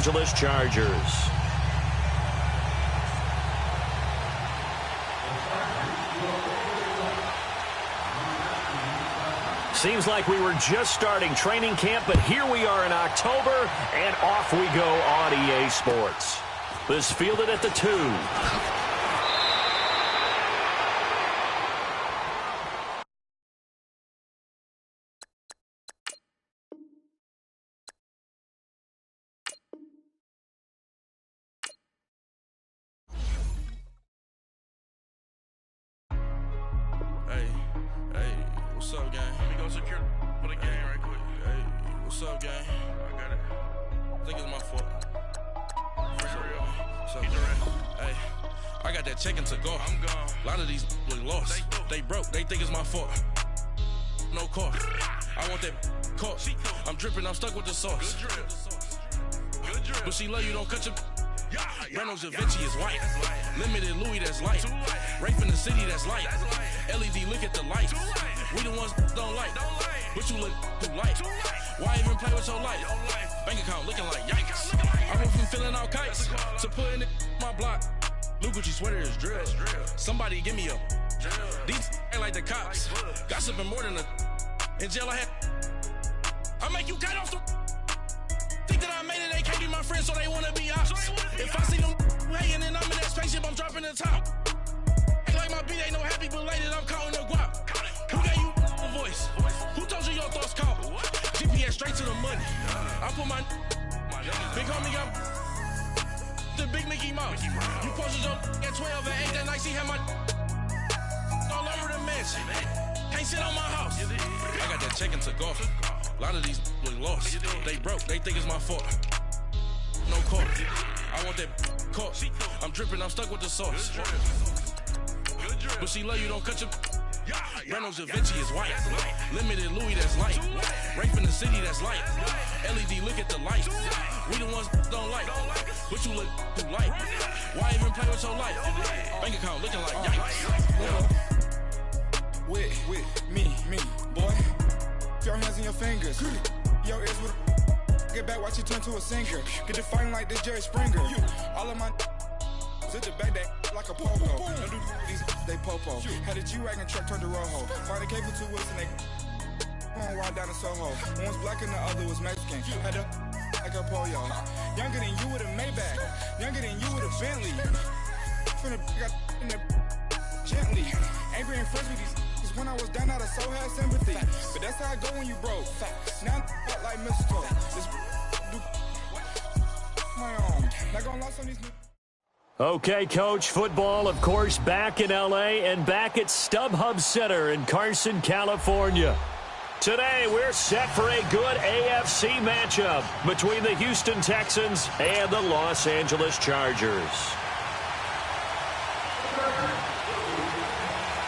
Angeles Chargers. Seems like we were just starting training camp, but here we are in October, and off we go on EA Sports. This fielded at the 2. What's up, gang? Let me go secure for the game right quick. Hey, what's up, gang? I got it. I think it's my fault. What's up? Hey, I got that check-in to go. I'm gone. A lot of these look lost. They broke. They think it's my fault. No car. I want that caught. I'm dripping. I'm stuck with the sauce. Good drip. But she love you. Don't cut your... Reynolds Da Vinci is white. Limited Louis, that's light. Rape in the city, that's light. LED, look at the lights. We the ones don't like. But you look too light. Why even play with your life? Bank account looking like yikes. I went from filling out kites to putting it in my block. Blue Gucci sweater is drill. Somebody give me a. These ain't like the cops. Gossiping more than a. In jail I had. I make you cut off the. Think that I made it, they can't be my friends, so they wanna be ops. If I see them hating and I'm in that spaceship, I'm dropping the top. Ain't like my beat ain't no happy belated, I'm counting the guap. Who gave you a voice? Who told you your thoughts count? GPS straight to the money. I put my big homie got the big Mickey Mouse. You posted your at 12 and 8 that night, she had my all over the mansion. Can't sit on my house. I got that check-in to golf. A lot of these look lost. They broke. They think it's my fault. No car. I want that caught. I'm dripping. I'm stuck with the sauce. But she love you. Don't cut your... Reynolds Da Vinci is white. Limited Louis, that's light. Rape in the city, that's light. LED, look at the lights. We the ones don't like. But you look too light. Why even play with your life? Bank account looking like yikes. With me, boy. Your hands and your fingers. Your ears with a... Get back, watch you turn to a singer. Get to fighting like this Jerry Springer. All of my... Sit the back that like a popo. Don't do these they popo. Had a G-Wagon truck turned to Rojo. Find a cable 2 wheels and they... Going right down to Soho. One was black and the other was Mexican. Had a... Like a pollo. Younger than you with a Maybach. Younger than you with a Bentley. From the... Got in the... Gently. Angry and friends with these... When I was down out, I so had sympathy. But that's how I go when you broke. Now I'm like mistletoe. This do my own. Not gonna lost on these new. Okay, Coach, football, of course, back in L.A. and back at StubHub Center in Carson, California. Today, we're set for a good AFC matchup between the Houston Texans and the Los Angeles Chargers.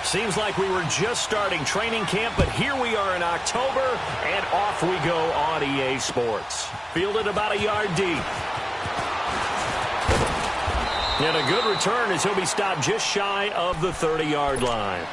Seems like we were just starting training camp, but here we are in October, and off we go on EA Sports. Fielded about a yard deep. And a good return as he'll be stopped just shy of the 30-yard line.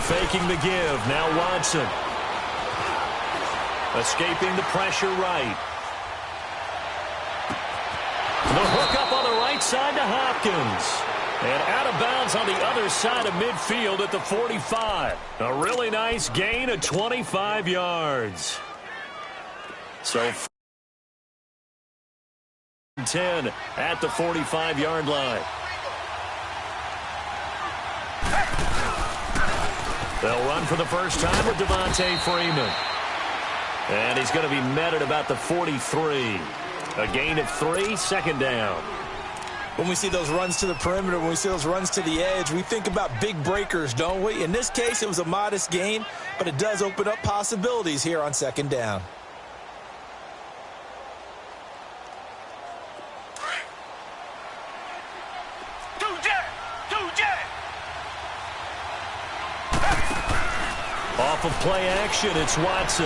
Faking the give. Now Watson. Escaping the pressure right. The hook up on the right side to Hopkins. And out of bounds on the other side of midfield at the 45. A really nice gain of 25 yards. So 10 at the 45-yard line. They'll run for the first time with Devontae Freeman. And he's going to be met at about the 43. A gain of 3, second down. When we see those runs to the perimeter, when we see those runs to the edge, we think about big breakers, don't we? In this case, it was a modest gain, but it does open up possibilities here on second down. Off of play action, it's Watson.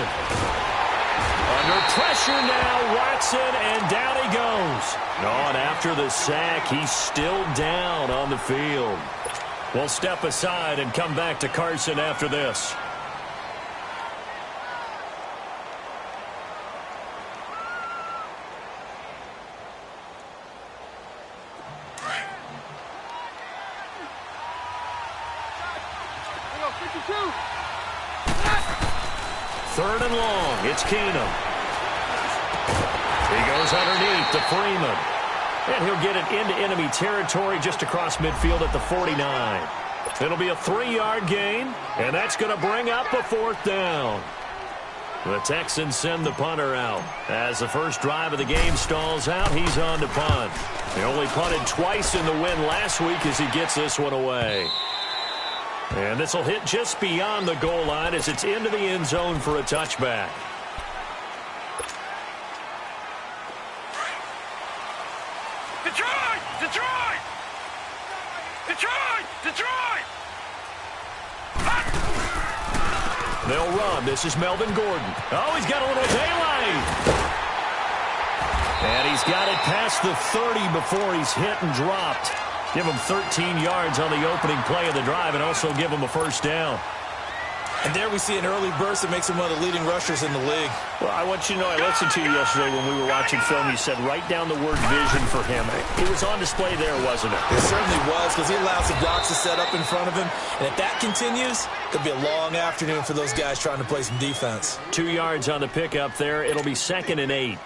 pressure now, Watson, and down he goes. And after the sack, he's still down on the field. We'll step aside and come back to Carson after this. Third and long. It's Keenum. He goes underneath to Freeman. And he'll get it into enemy territory just across midfield at the 49. It'll be a 3-yard gain, and that's going to bring up a 4th down. The Texans send the punter out. As the first drive of the game stalls out, he's on to punt. He only punted twice in the win last week as he gets this one away. And this will hit just beyond the goal line as it's into the end zone for a touchback. Detroit! Detroit! Detroit! Detroit! They'll run. This is Melvin Gordon. Oh, he's got a little daylight. And he's got it past the 30 before he's hit and dropped. Give him 13 yards on the opening play of the drive and also give him a first down. And there we see an early burst that makes him one of the leading rushers in the league. Well, I want you to know, I listened to you yesterday when we were watching film. You said write down the word vision for him. It was on display there, wasn't it? It certainly was, because he allows the blocks to set up in front of him. And if that continues, it'll be a long afternoon for those guys trying to play some defense. 2 yards on the pickup there. It'll be 2nd and 8.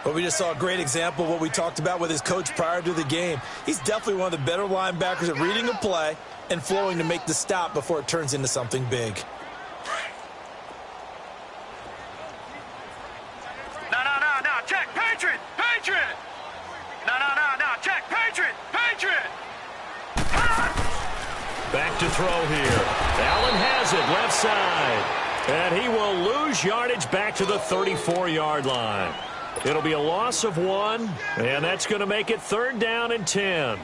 But we just saw a great example of what we talked about with his coach prior to the game. He's definitely one of the better linebackers at reading a play and flowing to make the stop before it turns into something big. No, check, Patriot! Patriot! No, check, Patriot! Patriot! Back to throw here. Allen has it left side. And he will lose yardage back to the 34-yard line. It'll be a loss of 1, and that's going to make it 3rd down and 10.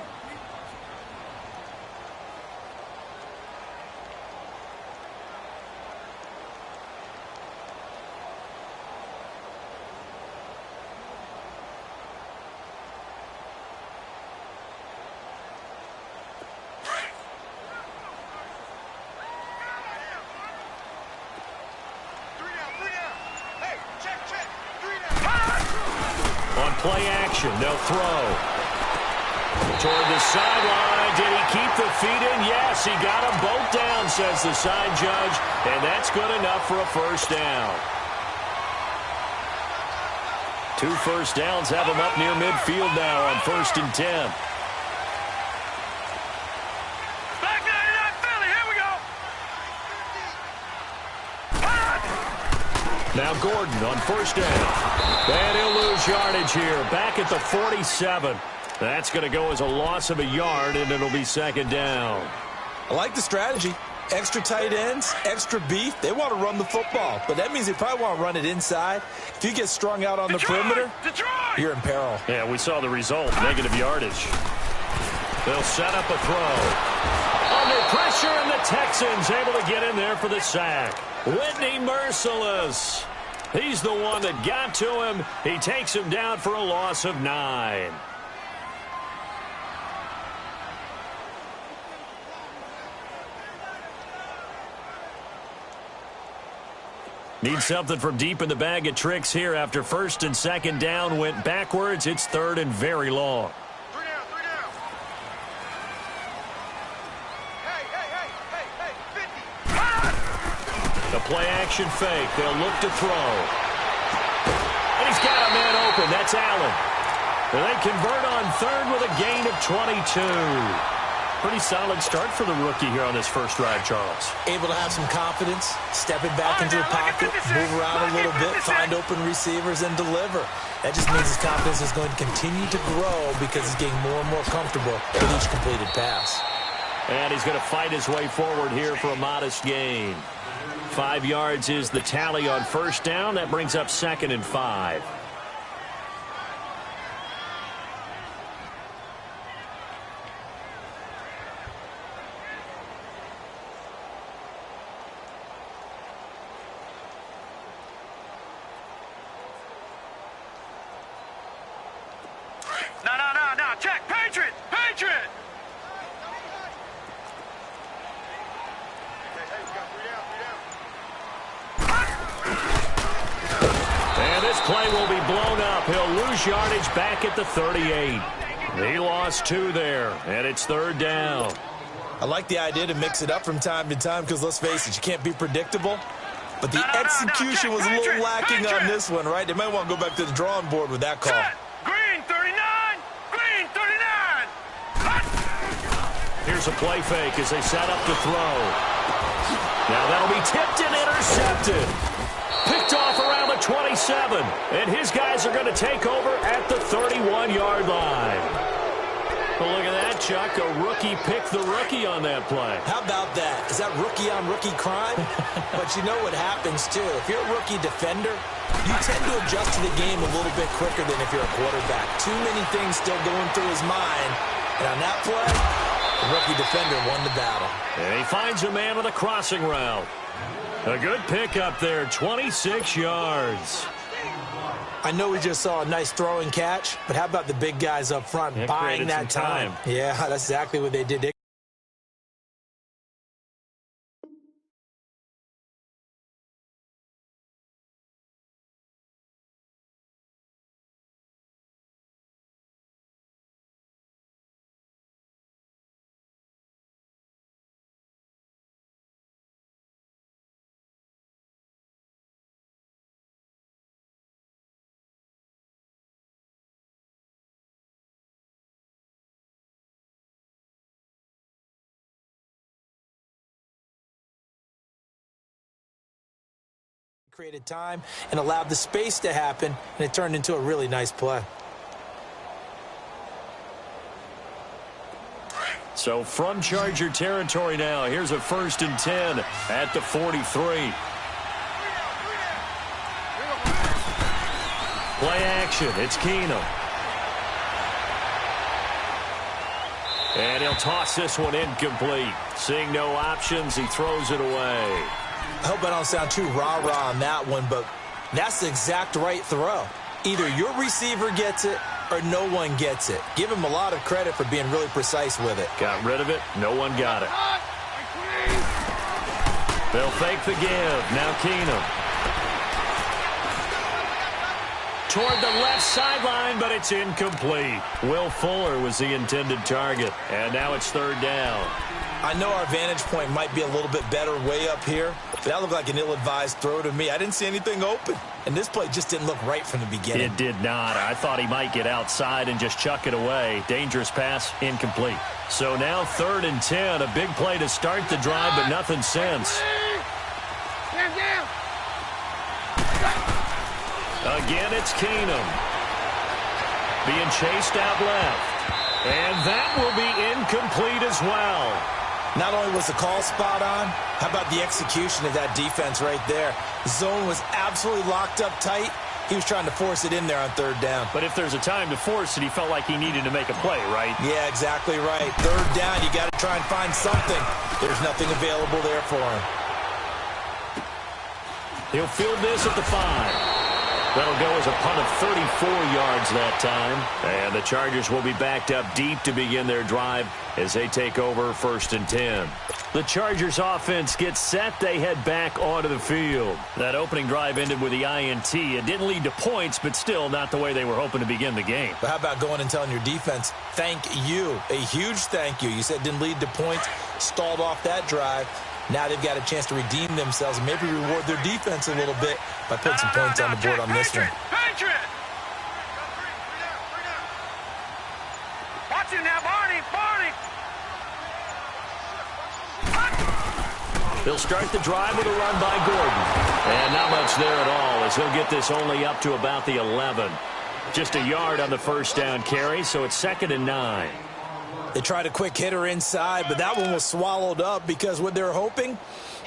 Play action. They'll throw. Toward the sideline. Did he keep the feet in? Yes, he got them both down, says the side judge. And that's good enough for a first down. 2 first downs have him up near midfield now on 1st and 10. Back to Philly. Here we go. Now Gordon on 1st down. And he'll lose yardage here. Back at the 47. That's going to go as a loss of a yard, and it'll be 2nd down. I like the strategy. Extra tight ends, extra beef. They want to run the football, but that means they probably want to run it inside. If you get strung out on the perimeter, you're in peril. Yeah, we saw the result, negative yardage. They'll set up a throw. Under pressure, and the Texans able to get in there for the sack. Whitney Merciless. He's the one that got to him. He takes him down for a loss of 9. Need something from deep in the bag of tricks here after 1st and 2nd down went backwards. It's 3rd and very long. 3 down. Hey, 50. The play action fake. They'll look to throw. And he's got a man open. That's Allen. And they convert on 3rd with a gain of 22. Pretty solid start for the rookie here on this first drive, Charles. Able to have some confidence, stepping back into the pocket, move around a little bit, find open receivers, and deliver. That just means his confidence is going to continue to grow because he's getting more and more comfortable with each completed pass. And he's going to fight his way forward here for a modest gain. 5 yards is the tally on 1st down. That brings up 2nd and 5. play will be blown up. He'll lose yardage back at the 38. He lost 2 there, and it's 3rd down. I like the idea to mix it up from time to time because, let's face it, you can't be predictable. But the execution was a little lacking on this one, right? They might want to go back to the drawing board with that call. Green 39! Green 39! Here's a play fake as they set up to throw. Now that'll be tipped and intercepted. Picked off around the 27. And his guys are going to take over at the 31-yard line. Well, look at that, Chuck. A rookie picked the rookie on that play. How about that? Is that rookie-on-rookie crime? But you know what happens, too. If you're a rookie defender, you tend to adjust to the game a little bit quicker than if you're a quarterback. Too many things still going through his mind. And on that play, the rookie defender won the battle. And he finds a man with a crossing route. A good pickup there, 26 yards. I know we just saw a nice throwing catch, but how about the big guys up front buying that time? Yeah, that's exactly what they did. Created time and allowed the space to happen, and it turned into a really nice play. So from Charger territory now, here's a 1st and 10 at the 43. Play action. It's Keenum. And he'll toss this one incomplete. Seeing no options, he throws it away. I hope I don't sound too rah-rah on that one, but that's the exact right throw. Either your receiver gets it or no one gets it. Give him a lot of credit for being really precise with it. Got rid of it. No one got it. They'll fake the give. Now Keenum. Toward the left sideline, but it's incomplete. Will Fuller was the intended target, and now it's 3rd down. I know our vantage point might be a little bit better way up here, but that looked like an ill-advised throw to me. I didn't see anything open, and this play just didn't look right from the beginning. It did not. I thought he might get outside and just chuck it away. Dangerous pass, incomplete. So now 3rd and 10, a big play to start the drive, but nothing since. Again, it's Keenum. Being chased out left. And that will be incomplete as well. Not only was the call spot on, how about the execution of that defense right there? The zone was absolutely locked up tight. He was trying to force it in there on 3rd down. But if there's a time to force it, he felt like he needed to make a play, right? Yeah, exactly right. 3rd down, you got to try and find something. There's nothing available there for him. He'll field this at the 5. That'll go as a punt of 34 yards that time. And the Chargers will be backed up deep to begin their drive as they take over 1st and 10. The Chargers offense gets set. They head back onto the field. That opening drive ended with the INT. It didn't lead to points, but still not the way they were hoping to begin the game. But how about going and telling your defense, thank you, a huge thank you. You said it didn't lead to points, stalled off that drive. Now they've got a chance to redeem themselves and maybe reward their defense a little bit by putting some points on the board on this one. Watch him now, Barney. They'll start the drive with a run by Gordon. And not much there at all as he'll get this only up to about the 11. Just a yard on the 1st down carry, so it's 2nd and 9. They tried a quick hitter inside, but that one was swallowed up because what they're hoping,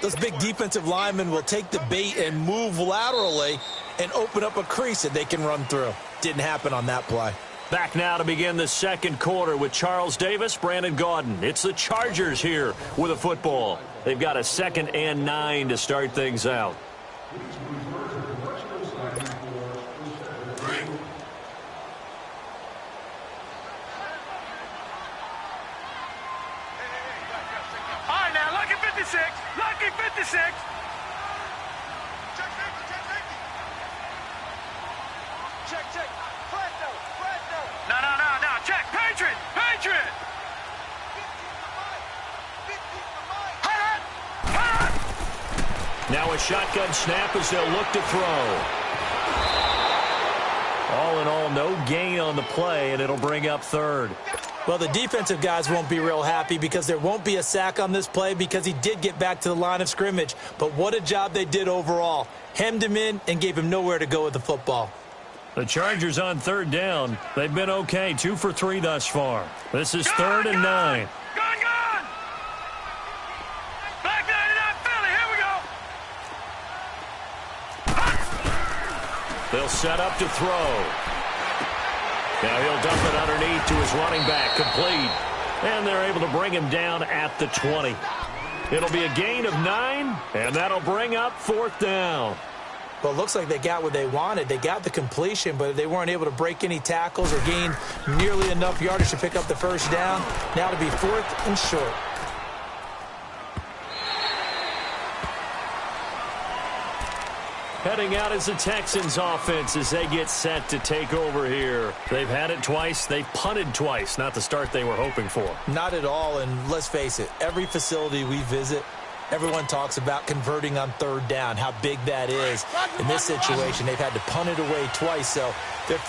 those big defensive linemen will take the bait and move laterally and open up a crease that they can run through. Didn't happen on that play. Back now to begin the 2nd quarter with Charles Davis, Brandon Gaudin. It's the Chargers here with a football. They've got a 2nd and 9 to start things out. Lucky 56. No. Check. Patriot. Now a shotgun snap as they'll look to throw. All in all, no gain on the play, and it'll bring up third. Well, the defensive guys won't be real happy because there won't be a sack on this play because he did get back to the line of scrimmage. But what a job they did overall. Hemmed him in and gave him nowhere to go with the football. The Chargers on third down. They've been okay, 2 for 3 thus far. This is 3rd and 9. Gone. Back 99 Philly. Here we go. They'll set up to throw. Now he'll dump it underneath to his running back, complete. And they're able to bring him down at the 20. It'll be a gain of 9, and that'll bring up 4th down. Well, it looks like they got what they wanted. They got the completion, but they weren't able to break any tackles or gain nearly enough yardage to pick up the first down. Now to be 4th and short. Heading out is the Texans offense as they get set to take over here. They've had it twice. They've punted twice. Not the start they were hoping for. Not at all, and let's face it, every facility we visit, everyone talks about converting on 3rd down, how big that is. In this situation, they've had to punt it away twice, so they're